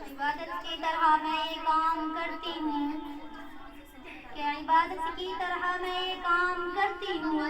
عبادت کی طرح میں یہ کام کرتی ہوں کہ عبادت کی طرح میں یہ کام کرتی ہوں.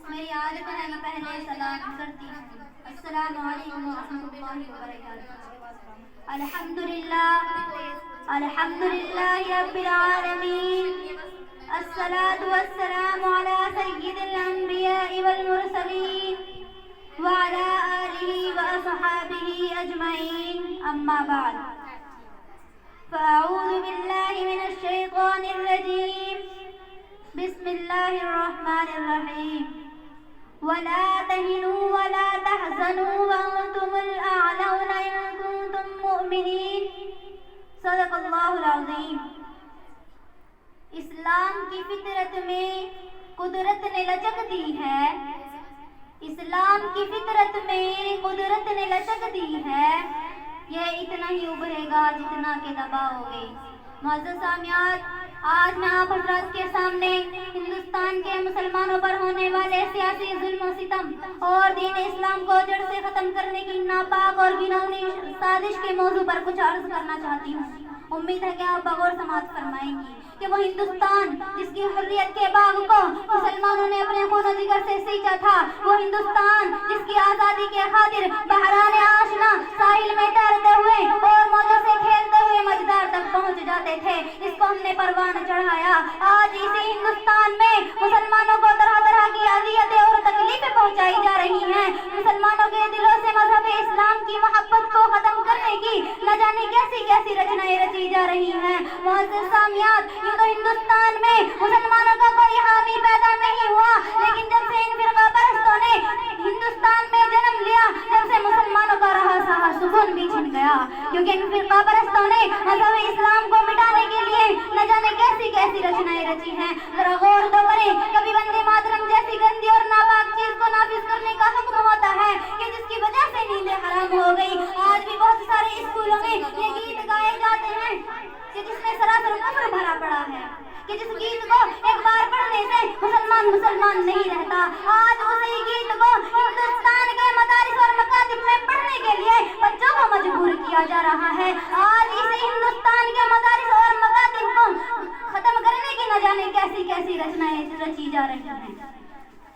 میری عادت ہے میں پہلے سلام کرتی ہوں. السلام علیکم ورحمۃ اللہ وبرکاتہ. الحمدللہ رب العالمین. الصلاة والسلام على سید الانبیاء والمرسلین وعلى آلہ وأصحابہ اجمعین. اما بعد فأعوذ باللہ من الشیطان الرجیم. بسم اللہ الرحمن الرحیم. ولا تهنوا ولا تحزنوا وأنتم الأعلون إن كنتم مؤمنين. صدق اللہ العظیم. اسلام کی فطرت میں قدرت نے لچک دی ہے. اسلام کی فطرت میں قدرت نے لچک دی ہے. یہ اتنا ہی ابھرے گا جتنا کہ دباؤ گے. معزز سامعات، آج میں آپ حضرات کے سامنے ہندوستان کے مسلمانوں پر ہونے والے سیاسی ظلم و ستم اور دین اسلام کو جڑ سے ختم کرنے کی ناپاک اور گھناؤنی سازش کے موضوع پر کچھ عرض کرنا چاہتی ہوں. امید ہے کہ آپ بغور سماعت فرمائیں گی کہ وہ ہندوستان جس کی حریت کے باغ کو مسلمانوں نے اپنے خون و جگر سے سینچا تھا، وہ ہندوستان جس کی آزادی کے خاطر بحران آشنا ساحل میں تیرتے ہوئے اور موجوں سے کھیلتے ہوئے مجدار تک پہنچ جاتے تھے، اس کو ہم نے پروان چڑھایا. آج اسی ہندوستان میں مسلمانوں کو طرح طرح کی اذیتیں اور تکلیفیں پہنچائی جا رہی ہیں. مسلمانوں کے دلوں سے مذہب اسلام کی محبت کو ختم کرنے کی نہ جانے کیسی کیسی رچنائیں رچی جا رہی ہیں. معزز سامعات، یوں تو ہندوستان میں مسلمانوں کا کوئی حامی پیدا نہیں ہوا، لیکن جب سے ان فرقہ پرستوں نے ہندوستان میں جنم لیا، جب سے مسلمانوں کا رہا سہا سکون بھی چھن گیا. کیونکہ ان فرقہ پرستوں نے مذہب اسلام کو مٹانے کے لیے نہ جانے کیسی کیسی رچنائیں رچی ہیں. ذرا غور تو کریں. کبھی وندے ماترم جیسی گندی اور ناپاک چیز کو نافذ کرنے کا حکم ہوتا ہے کہ جس کی وجہ سے نیندیں حرام ہو گئی. آج بھی بہت سارے اسکولوں میں یہ گیت گائے جاتے ہیں کہ جس میں سراسر کفر بھرا پڑا ہے، کہ جس گیت کو ایک بار پڑھنے سے مسلمان نہیں رہتا. آج اسی گیت کو ہندوستان کے مدارس اور مکاتب میں پڑھنے کے لیے بچوں کو مجبور کیا جا رہا ہے. آج اسی ہندوستان کے مدارس اور مکاتب کو ختم کرنے کی نہ جانے کیسی کیسی رچنائیں رچی جا رہی ہیں.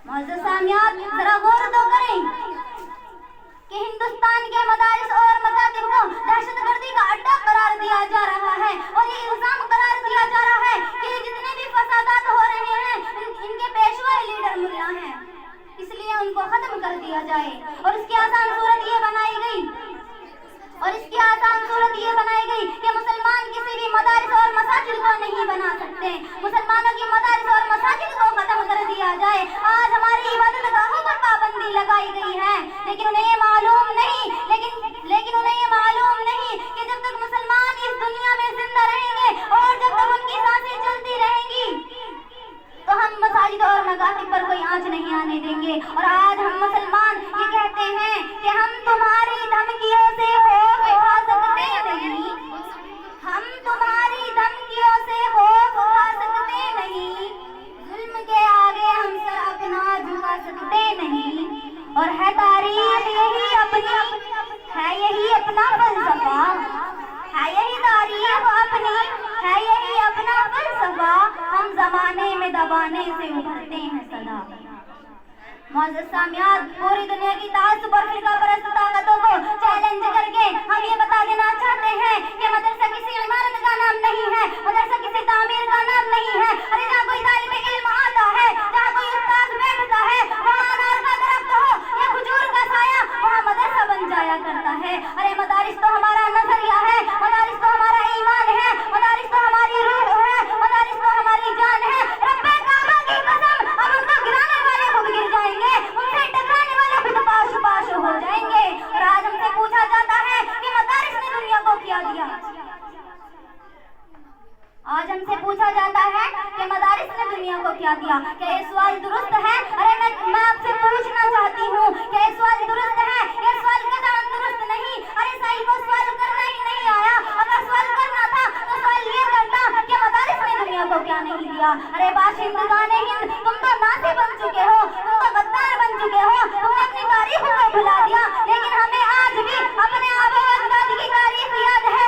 معزز سامعات، ذرا غور تو کریں کہ ہندوستان کے مدارس اور مکاتب کو دہشت گردی کا اڈا قرار دیا جا رہا ہے اور یہ الزام قرار دیا جا رہا ہے کہ جتنے بھی فسادات ہو رہے ہیں ان کے پیشوا لیڈر ملا ہیں، اس لیے ان کو ختم کر دیا جائے. اور اس کی آسان صورت یہ بنائی گئی کہ مسلمان کسی بھی مدارس اور مساجد کو نہیں بنا سکتے. مسلمانوں کی مدارس اور مساجد کو ختم کر دیا جائے. آج ہماری عبادت گاہوں پر پابندی لگائی گئی ہے، لیکن انہیں یہ معلوم نہیں کہ جب تک مسلمان اس دنیا میں زندہ رہیں گے اور جب تک ان کی سانسیں چلتی رہیں گی تو ہم مساجد اور مکاتب پر کوئی آنچ نہیں آنے دیں گے. اور آج ہم مسلمان یہ کہتے ہیں کہ ہم تمہاری دھمکیوں سے خوف کھا سکتے نہیں، ہم تمہاری دھمکیوں سے خوف کھا سکتے نہیں، ظلم کے آگے ہم سر اپنا جھکا سکتے نہیں. اور ہے تاریخ یہی اپنا فلسفہ، ہے یہی تاریخ اپنی، ہے یہی اپنا فلسفہ، ہم زمانے میں دبانے سے ابھرتے ہیں صدا. معزز سامعات، پوری دنیا کی تعصب اور فرقہ پرست طاقتوں کو چیلنج کر کے ہم یہ بتا دینا چاہتے ہیں کہ مدرسہ کسی عمارت کا نام نہیں ہے، مدرسہ کسی تعمیر کا نام نہیں ہے. ارے جہاں کوئی طالب علم آتا ہے، جہاں کوئی استاد بیٹھتا ہے، وہاں انار کا درخت ہو یا کھجور کا سایہ، وہاں مدرسہ بن جایا کرتا ہے. ارے مدارس تو ہمارا نظریہ ہے، مدارس تو ہمارا ایمان ہے، مدارس تو ہماری روح ہے، مدارس تو ہماری جان ہے. رب کعبہ کی قسم، اب ان کو گرانے والے خود گر جائیں گے، ان سے ٹکرانے والے خود پاش ہو جائیں گے. اور آج ہم سے پوچھا جاتا ہے کہ مدارس نے دنیا کو کیا دیا. آج ہم سے پوچھا جاتا ہے کہ مدارس نے دنیا کو کیا دیا. کیا یہ سوال درست ہے؟ ارے میں آپ سے پوچھنا چاہتی ہوں کہ یہ سوال درست ہے؟ یہ سوال قطعاً درست نہیں. ارے صحیح کو سوال کرنا ہی نہیں آیا. اگر سوال کرنا تھا تو سوال یہ کرتا کہ مدارس نے دنیا کو کیا نہیں دیا. ارے باشندگان ہند، تم تو ناصح بن چکے ہو، تم تو غدار بن چکے ہو، تم نے اپنی تاریخ کو بھلا دیا. لیکن ہمیں آج بھی اپنے آبا و اجداد کی تاریخ یاد ہے.